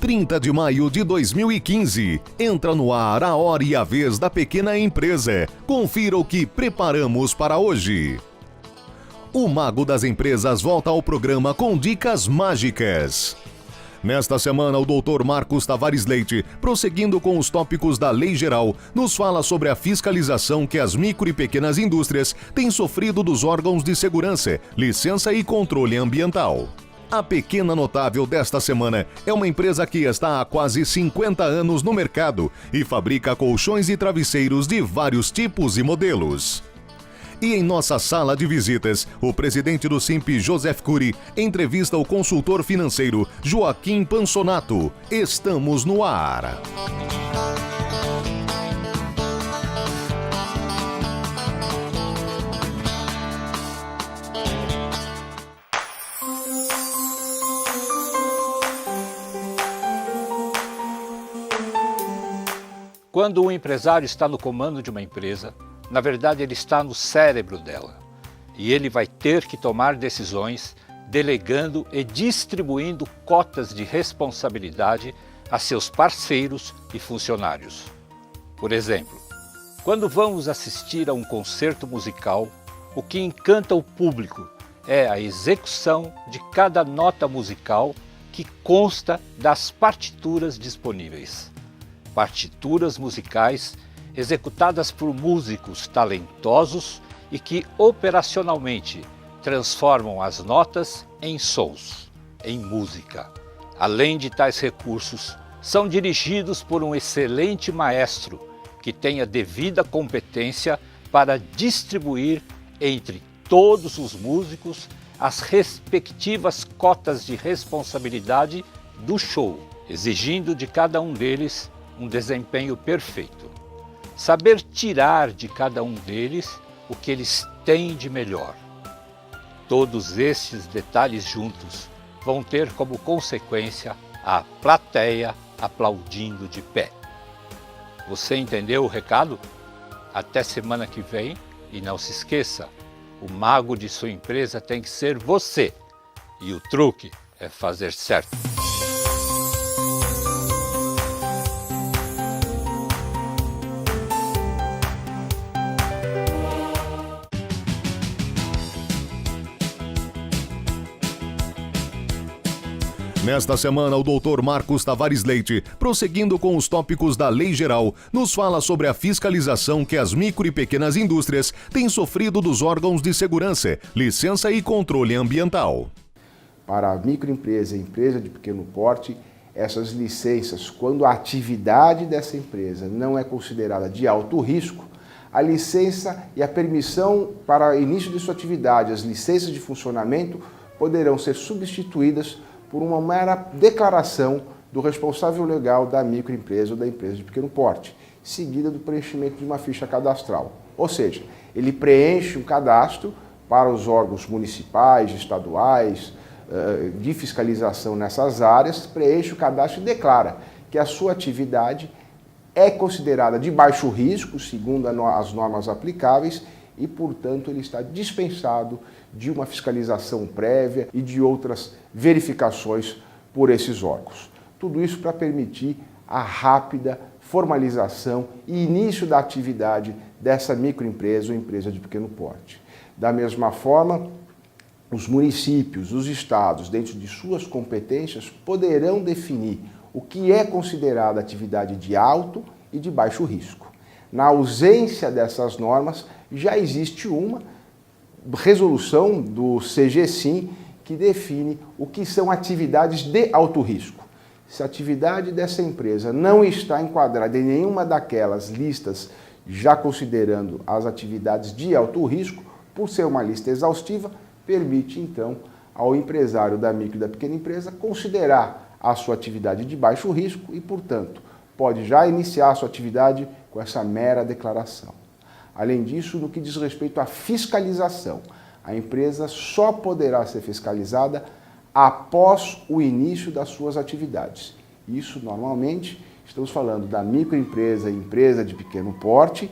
30 de maio de 2015. Entra no ar a hora e a vez da pequena empresa. Confira o que preparamos para hoje. O Mago das Empresas volta ao programa com dicas mágicas. Nesta semana, o Dr. Marcos Tavares Leite, prosseguindo com os tópicos da Lei Geral, nos fala sobre a fiscalização que as micro e pequenas indústrias têm sofrido dos órgãos de segurança, licença e controle ambiental. A Pequena Notável desta semana é uma empresa que está há quase 50 anos no mercado e fabrica colchões e travesseiros de vários tipos e modelos. E em nossa sala de visitas, o presidente do Simp, Joseph Cury, entrevista o consultor financeiro Joaquim Pansonato. Estamos no ar. Quando um empresário está no comando de uma empresa, na verdade ele está no cérebro dela. E ele vai ter que tomar decisões delegando e distribuindo cotas de responsabilidade a seus parceiros e funcionários. Por exemplo, quando vamos assistir a um concerto musical, o que encanta o público é a execução de cada nota musical que consta das partituras disponíveis. Partituras musicais executadas por músicos talentosos e que operacionalmente transformam as notas em sons, em música. Além de tais recursos, são dirigidos por um excelente maestro que tem a devida competência para distribuir entre todos os músicos as respectivas cotas de responsabilidade do show, exigindo de cada um deles um desempenho perfeito. Saber tirar de cada um deles o que eles têm de melhor. Todos estes detalhes juntos vão ter como consequência a plateia aplaudindo de pé. Você entendeu o recado? Até semana que vem e não se esqueça, o mago de sua empresa tem que ser você e o truque é fazer certo. Nesta semana, o Dr. Marcos Tavares Leite, prosseguindo com os tópicos da Lei Geral, nos fala sobre a fiscalização que as micro e pequenas indústrias têm sofrido dos órgãos de segurança, licença e controle ambiental. Para a microempresa e empresa de pequeno porte, essas licenças, quando a atividade dessa empresa não é considerada de alto risco, a licença e a permissão para início de sua atividade, as licenças de funcionamento, poderão ser substituídas por uma mera declaração do responsável legal da microempresa ou da empresa de pequeno porte, seguida do preenchimento de uma ficha cadastral. Ou seja, ele preenche um cadastro para os órgãos municipais, estaduais, de fiscalização nessas áreas, preenche o cadastro e declara que a sua atividade é considerada de baixo risco, segundo as normas aplicáveis, e, portanto, ele está dispensado de uma fiscalização prévia e de outras verificações por esses órgãos. Tudo isso para permitir a rápida formalização e início da atividade dessa microempresa ou empresa de pequeno porte. Da mesma forma, os municípios, os estados, dentro de suas competências, poderão definir o que é considerada atividade de alto e de baixo risco. Na ausência dessas normas, já existe uma resolução do CGSIM que define o que são atividades de alto risco. Se a atividade dessa empresa não está enquadrada em nenhuma daquelas listas, já considerando as atividades de alto risco, por ser uma lista exaustiva, permite então ao empresário da micro e da pequena empresa considerar a sua atividade de baixo risco e, portanto, pode já iniciar a sua atividade com essa mera declaração. Além disso, no que diz respeito à fiscalização, a empresa só poderá ser fiscalizada após o início das suas atividades. Isso, normalmente, estamos falando da microempresa e empresa de pequeno porte,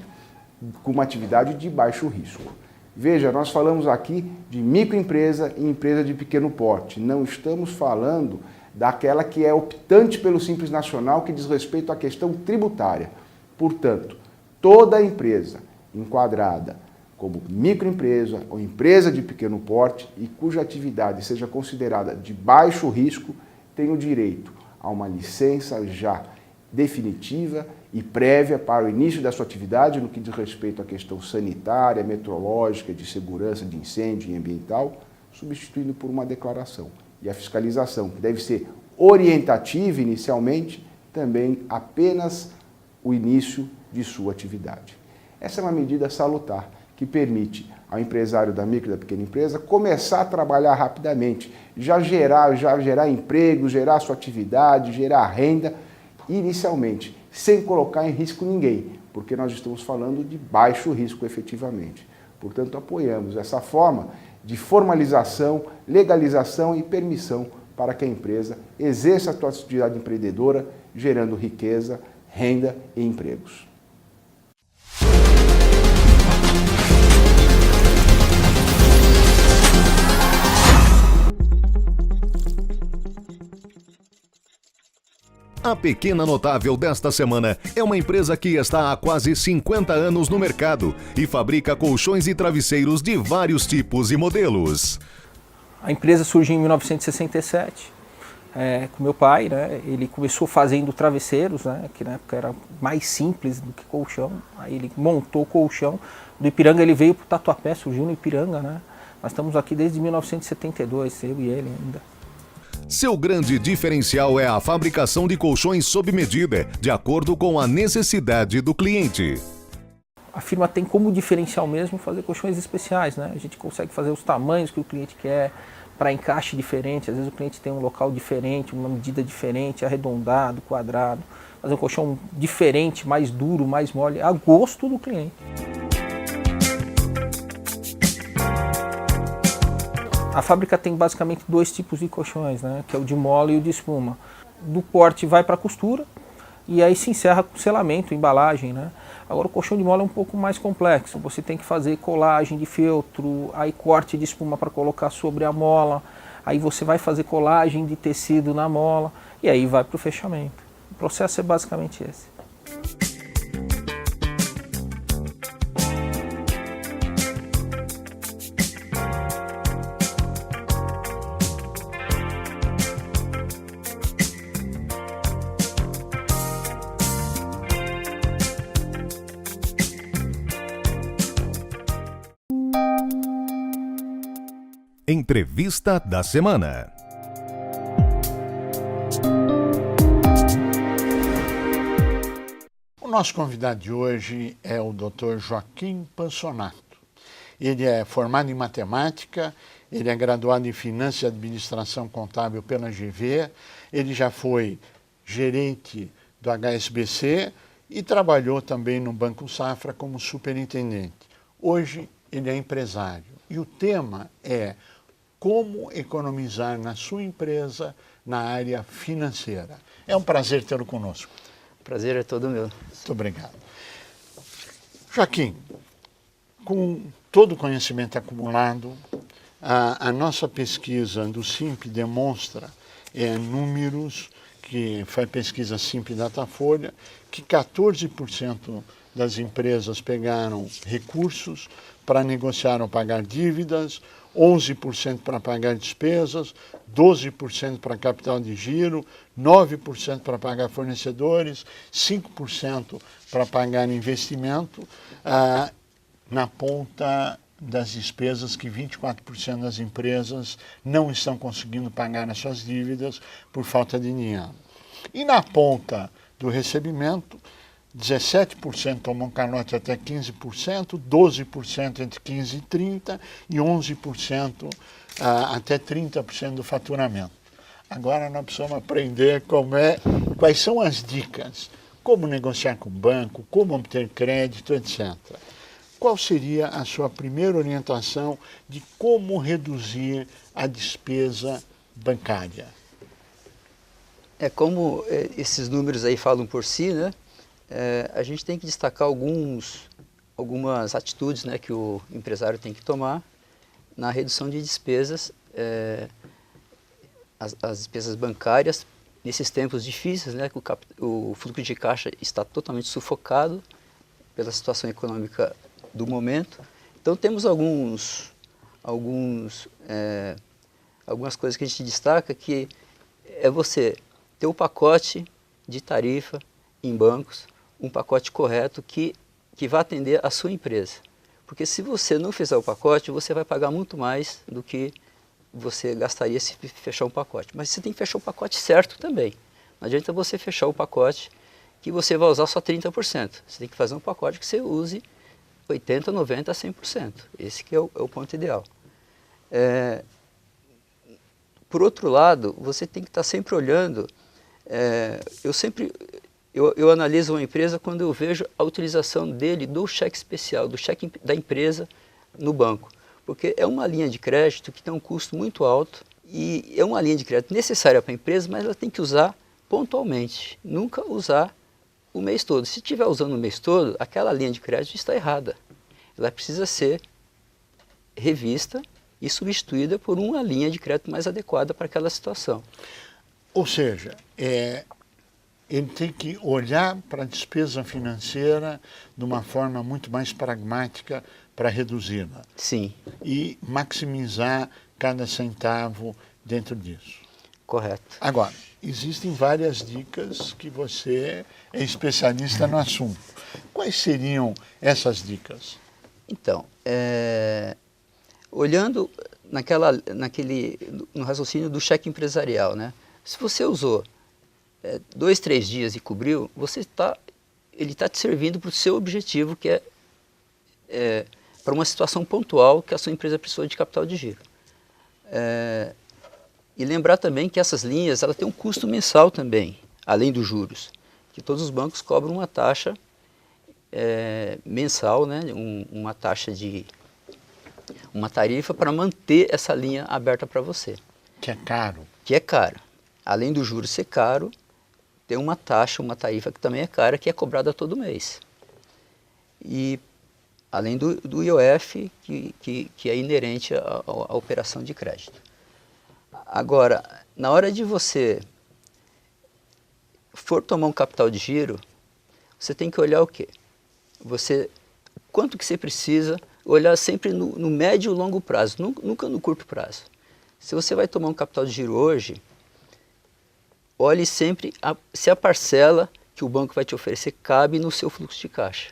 com uma atividade de baixo risco. Veja, nós falamos aqui de microempresa e empresa de pequeno porte. Não estamos falando daquela que é optante pelo Simples Nacional, que diz respeito à questão tributária. Portanto, toda empresa enquadrada como microempresa ou empresa de pequeno porte e cuja atividade seja considerada de baixo risco tem o direito a uma licença já definitiva e prévia para o início da sua atividade no que diz respeito à questão sanitária, meteorológica, de segurança de incêndio e ambiental, substituindo por uma declaração. E a fiscalização, que deve ser orientativa inicialmente, também apenas o início de sua atividade. Essa é uma medida salutar que permite ao empresário da micro e da pequena empresa começar a trabalhar rapidamente, já gerar emprego, gerar sua atividade, gerar renda, inicialmente, sem colocar em risco ninguém, porque nós estamos falando de baixo risco efetivamente. Portanto, apoiamos essa forma de formalização, legalização e permissão para que a empresa exerça a sua atividade empreendedora, gerando riqueza, renda e empregos. A Pequena Notável desta semana é uma empresa que está há quase 50 anos no mercado e fabrica colchões e travesseiros de vários tipos e modelos. A empresa surgiu em 1967, com meu pai, né? Ele começou fazendo travesseiros, né? Que na época era mais simples do que colchão. Aí ele montou o colchão. Do Ipiranga ele veio para o Tatuapé, surgiu no Ipiranga, né? Nós estamos aqui desde 1972, eu e ele ainda. Seu grande diferencial é a fabricação de colchões sob medida, de acordo com a necessidade do cliente. A firma tem como diferencial mesmo fazer colchões especiais, né? A gente consegue fazer os tamanhos que o cliente quer, para encaixe diferente. Às vezes o cliente tem um local diferente, uma medida diferente, arredondado, quadrado. Fazer um colchão diferente, mais duro, mais mole, a gosto do cliente. A fábrica tem basicamente dois tipos de colchões, né? Que é o de mola e o de espuma. Do porte vai para a costura e aí se encerra com selamento, embalagem, né? Agora o colchão de mola é um pouco mais complexo. Você tem que fazer colagem de feltro, aí corte de espuma para colocar sobre a mola, aí você vai fazer colagem de tecido na mola e aí vai para o fechamento. O processo é basicamente esse. Entrevista da semana. O nosso convidado de hoje é o Dr. Joaquim Pansonato. Ele é formado em matemática, ele é graduado em Finanças e Administração Contábil pela GV, ele já foi gerente do HSBC e trabalhou também no Banco Safra como superintendente. Hoje ele é empresário e o tema é como economizar na sua empresa na área financeira. É um prazer tê-lo conosco. O prazer é todo meu. Muito obrigado. Joaquim, com todo o conhecimento acumulado, a nossa pesquisa do SIMP demonstra números, que foi a pesquisa SIMP Datafolha, que 14% das empresas pegaram recursos para negociar ou pagar dívidas, 11% para pagar despesas, 12% para capital de giro, 9% para pagar fornecedores, 5% para pagar investimento, na ponta das despesas que 24% das empresas não estão conseguindo pagar as suas dívidas por falta de dinheiro. E na ponta do recebimento, 17% tomam calote até 15%, 12% entre 15% e 30% e 11% até 30% do faturamento. Agora nós precisamos aprender quais são as dicas, como negociar com o banco, como obter crédito, etc. Qual seria a sua primeira orientação de como reduzir a despesa bancária? Como esses números aí falam por si, né? A gente tem que destacar algumas atitudes, né, que o empresário tem que tomar na redução de despesas as despesas bancárias nesses tempos difíceis, né, que o fluxo de caixa está totalmente sufocado pela situação econômica do momento. Então temos algumas coisas que a gente destaca, que é você ter o pacote de tarifa em bancos, um pacote correto que vai atender a sua empresa. Porque se você não fizer o pacote, você vai pagar muito mais do que você gastaria se fechar um pacote. Mas você tem que fechar o pacote certo também. Não adianta você fechar o pacote que você vai usar só 30%. Você tem que fazer um pacote que você use 80%, 90%, 100%. Esse que é o ponto ideal. Por outro lado, você tem que estar sempre olhando. Eu analiso uma empresa quando eu vejo a utilização dele do cheque especial, do cheque da empresa no banco. Porque é uma linha de crédito que tem um custo muito alto e é uma linha de crédito necessária para a empresa, mas ela tem que usar pontualmente, nunca usar o mês todo. Se estiver usando o mês todo, aquela linha de crédito está errada. Ela precisa ser revista e substituída por uma linha de crédito mais adequada para aquela situação. Ou seja, ele tem que olhar para a despesa financeira de uma forma muito mais pragmática para reduzi-la. Sim. E maximizar cada centavo dentro disso. Correto. Agora, existem várias dicas que você é especialista no assunto. Quais seriam essas dicas? Então, olhando no raciocínio do cheque empresarial, né? Se você usou 2, 3 dias e cobriu, ele está te servindo para o seu objetivo, que é para uma situação pontual que a sua empresa precisou de capital de giro. E lembrar também que essas linhas ela tem um custo mensal também, além dos juros, que todos os bancos cobram uma taxa mensal, né, uma tarifa para manter essa linha aberta para você. Que é caro. Que é caro. Além do juros ser caro, tem uma taxa, uma tarifa que também é cara, que é cobrada todo mês. E além do IOF, que é inerente à operação de crédito. Agora, na hora de você for tomar um capital de giro, você tem que olhar o quê? Quanto que você precisa, olhar sempre no médio e longo prazo, nunca no curto prazo. Se você vai tomar um capital de giro hoje, olhe sempre se a parcela que o banco vai te oferecer cabe no seu fluxo de caixa.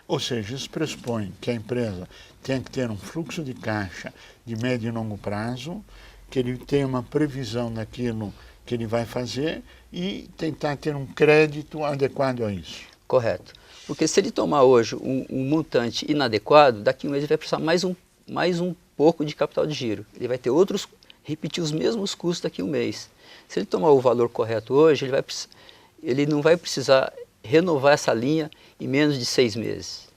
Ou seja, isso pressupõe que a empresa tem que ter um fluxo de caixa de médio e longo prazo, que ele tenha uma previsão daquilo que ele vai fazer e tentar ter um crédito adequado a isso. Correto. Porque se ele tomar hoje um montante inadequado, daqui a um mês ele vai precisar mais um pouco de capital de giro. Ele vai ter repetir os mesmos custos daqui a um mês. Se ele tomar o valor correto hoje, ele não vai precisar renovar essa linha em menos de 6 meses.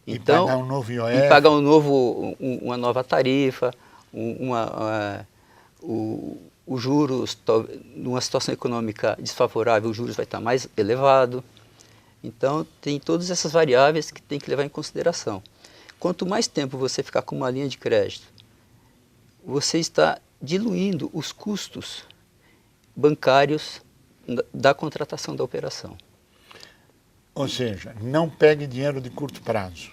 Então, pagar um novo IOF. E pagar uma nova tarifa, os juros, numa situação econômica desfavorável, os juros vai estar mais elevado. Então, tem todas essas variáveis que tem que levar em consideração. Quanto mais tempo você ficar com uma linha de crédito, você está diluindo os custos bancários da contratação da operação. Ou seja, não pegue dinheiro de curto prazo.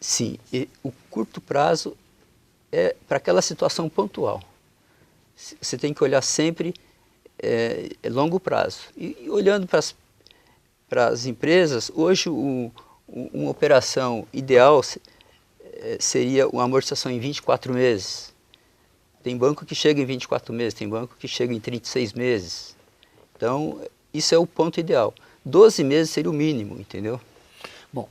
Sim, e o curto prazo é para aquela situação pontual. Você tem que olhar sempre longo prazo. E olhando para as empresas, hoje uma operação ideal seria uma amortização em 24 meses. Tem banco que chega em 24 meses, tem banco que chega em 36 meses. Então, isso é o ponto ideal. 12 meses seria o mínimo, entendeu? Bom,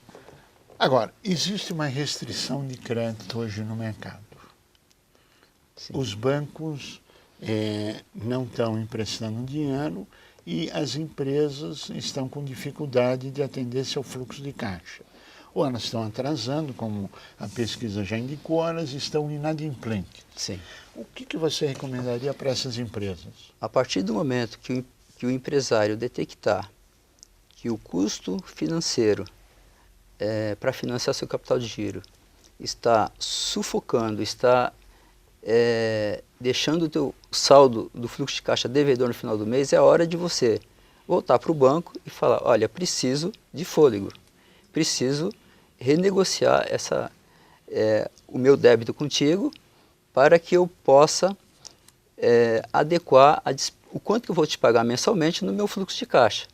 agora, existe uma restrição de crédito hoje no mercado. Sim. Os bancos não estão emprestando dinheiro e as empresas estão com dificuldade de atender seu fluxo de caixa. Ou elas estão atrasando, como a pesquisa já indicou, ou elas estão inadimplentes. Sim. O que você recomendaria para essas empresas? A partir do momento que o empresário detectar que o custo financeiro para financiar seu capital de giro está sufocando, está deixando o teu saldo do fluxo de caixa devedor no final do mês, é a hora de você voltar para o banco e falar, olha, preciso de fôlego, preciso renegociar o meu débito contigo para que eu possa adequar o quanto que eu vou te pagar mensalmente no meu fluxo de caixa.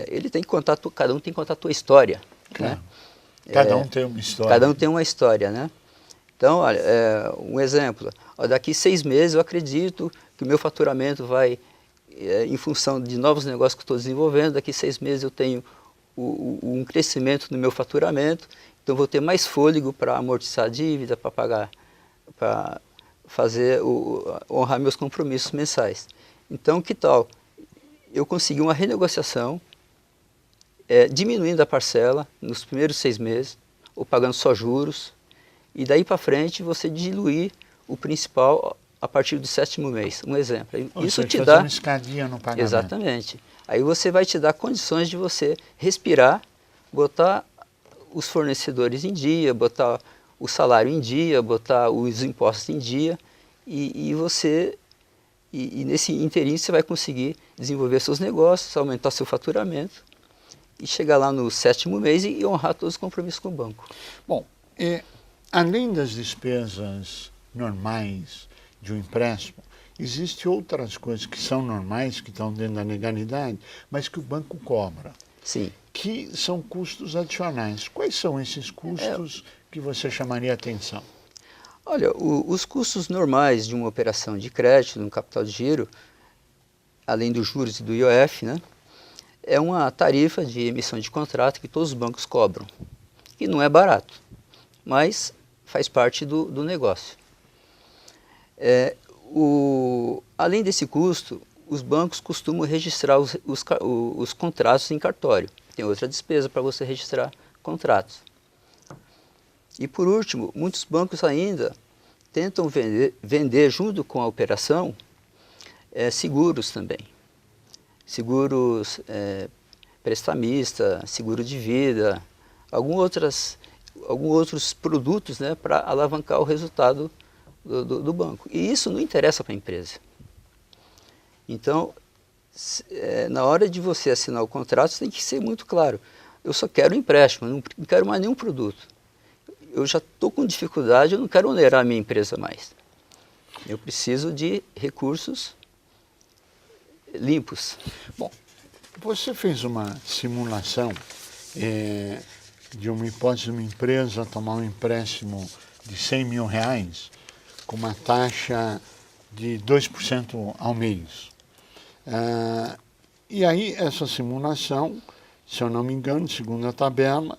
Ele tem que contar, cada um tem que contar a tua história. Claro. Né? Cada um tem uma história. Cada um tem uma história, né? Então, olha, um exemplo, daqui 6 meses eu acredito que o meu faturamento vai, em função de novos negócios que eu estou desenvolvendo, daqui 6 meses eu tenho um crescimento no meu faturamento, então vou ter mais fôlego para amortizar a dívida, para pagar, para honrar meus compromissos mensais. Então, que tal eu conseguir uma renegociação, diminuindo a parcela nos primeiros 6 meses, ou pagando só juros, e daí para frente você diluir o principal a partir do 7º mês. Um exemplo. Isso te dá uma escadinha no pagamento. Exatamente. Aí você vai te dar condições de você respirar, botar os fornecedores em dia, botar o salário em dia, botar os impostos em dia, e nesse inteirinho você vai conseguir desenvolver seus negócios, aumentar seu faturamento e chegar lá no 7º mês e honrar todos os compromissos com o banco. Bom, além das despesas normais de um empréstimo, existem outras coisas que são normais, que estão dentro da legalidade, mas que o banco cobra. Sim. Que são custos adicionais. Quais são esses custos que você chamaria a atenção? Olha, os custos normais de uma operação de crédito, de um capital de giro, além dos juros e do IOF, né, é uma tarifa de emissão de contrato que todos os bancos cobram, que não é barato, mas faz parte do negócio. Além desse custo, os bancos costumam registrar os contratos em cartório. Tem outra despesa para você registrar contratos. E por último, muitos bancos ainda tentam vender junto com a operação seguros também. Seguros prestamista, seguro de vida, alguns outros produtos, né, para alavancar o resultado do banco. E isso não interessa para a empresa. Então, na hora de você assinar o contrato, você tem que ser muito claro. Eu só quero um empréstimo, não quero mais nenhum produto. Eu já estou com dificuldade, eu não quero onerar a minha empresa mais. Eu preciso de recursos limpos. Bom, você fez uma simulação de uma hipótese de uma empresa tomar um empréstimo de R$100 mil com uma taxa de 2% ao mês. E aí essa simulação, se eu não me engano, segundo a tabela,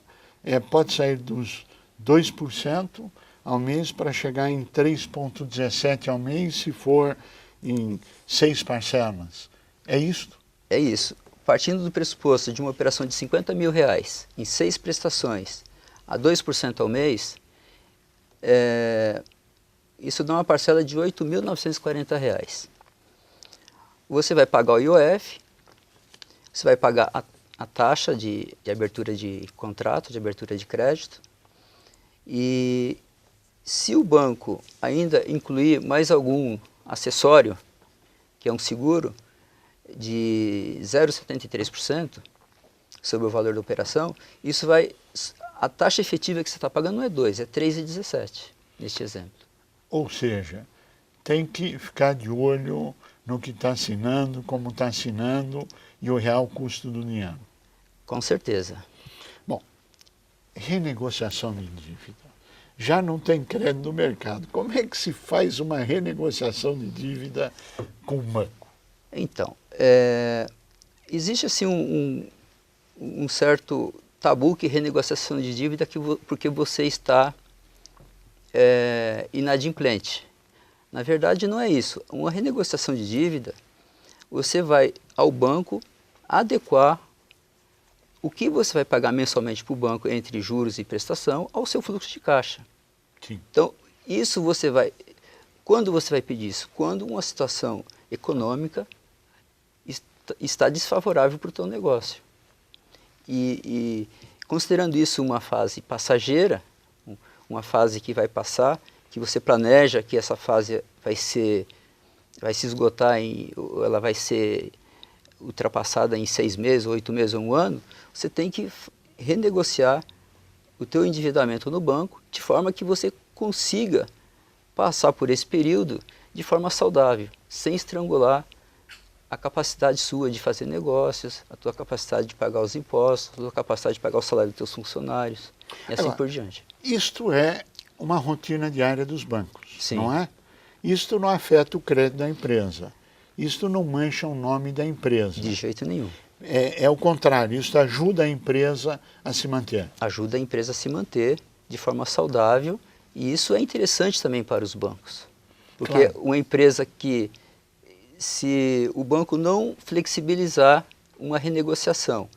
pode sair dos 2% ao mês para chegar em 3,17 ao mês se for em 6 parcelas. É isso? É isso. Partindo do pressuposto de uma operação de R$50 mil em 6 prestações a 2% ao mês, isso dá uma parcela de R$ 8.940. Você vai pagar o IOF, você vai pagar a taxa de abertura de contrato, de abertura de crédito, e se o banco ainda incluir mais algum acessório, que é um seguro, de 0,73% sobre o valor da operação, a taxa efetiva que você está pagando não é 2, é 3,17 neste exemplo. Ou seja, tem que ficar de olho no que está assinando, como está assinando e o real custo do dinheiro. Com certeza. Bom, renegociação de dívida. Já não tem crédito no mercado. Como é que se faz uma renegociação de dívida com o banco? Então, existe assim um certo tabu que renegociação de dívida porque você está inadimplente. Na verdade, não é isso. Uma renegociação de dívida, você vai ao banco adequar o que você vai pagar mensalmente para o banco entre juros e prestação ao seu fluxo de caixa. Sim. Então, isso quando você vai pedir isso? Quando uma situação econômica está desfavorável para o teu negócio. E considerando isso uma fase passageira, uma fase que vai passar que você planeja que essa fase vai se esgotar, ela vai ser ultrapassada em 6 meses, 8 meses ou 1 ano, você tem que renegociar o teu endividamento no banco de forma que você consiga passar por esse período de forma saudável, sem estrangular a capacidade sua de fazer negócios, a tua capacidade de pagar os impostos, a tua capacidade de pagar o salário dos teus funcionários e assim por diante. Isto é uma rotina diária dos bancos, Sim. não é? Isto não afeta o crédito da empresa. Isto não mancha o nome da empresa. De jeito nenhum. É o contrário, isso ajuda a empresa a se manter. Ajuda a empresa a se manter de forma saudável e isso é interessante também para os bancos. Porque Claro. uma empresa que, se o banco não flexibilizar uma renegociação,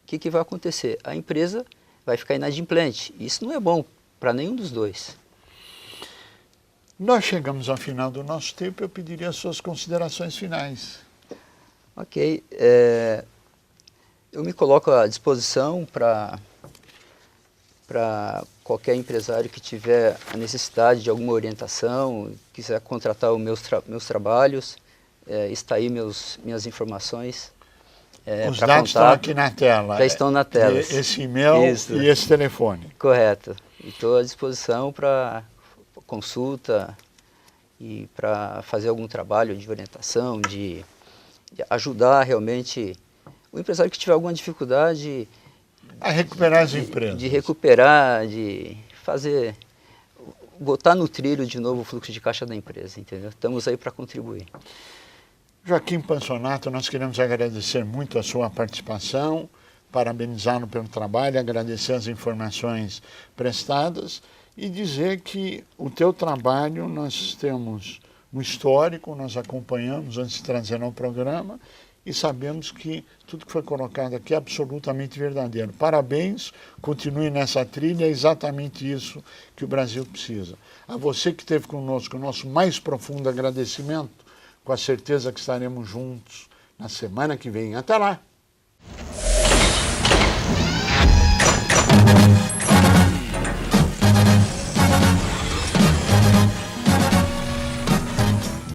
o que vai acontecer? A empresa vai ficar inadimplente. Isso não é bom para nenhum dos dois. Nós chegamos ao final do nosso tempo, eu pediria as suas considerações finais. Ok. Eu me coloco à disposição para qualquer empresário que tiver a necessidade de alguma orientação, quiser contratar os meus trabalhos, está aí minhas informações. Os dados estão aqui na tela. Já estão na tela. Esse e-mail Isso. e esse telefone. Correto. Estou à disposição para consulta e para fazer algum trabalho de orientação, de ajudar realmente o empresário que tiver alguma dificuldade A recuperar as empresas. de recuperar, de fazer, botar no trilho de novo o fluxo de caixa da empresa, entendeu? Estamos aí para contribuir. Joaquim Pansonato, nós queremos agradecer muito a sua participação, parabenizá-lo pelo trabalho, agradecer as informações prestadas e dizer que o teu trabalho, nós temos um histórico, nós acompanhamos antes de trazer ao programa e sabemos que tudo que foi colocado aqui é absolutamente verdadeiro. Parabéns, continue nessa trilha, é exatamente isso que o Brasil precisa. A você que esteve conosco, o nosso mais profundo agradecimento, com a certeza que estaremos juntos na semana que vem. Até lá!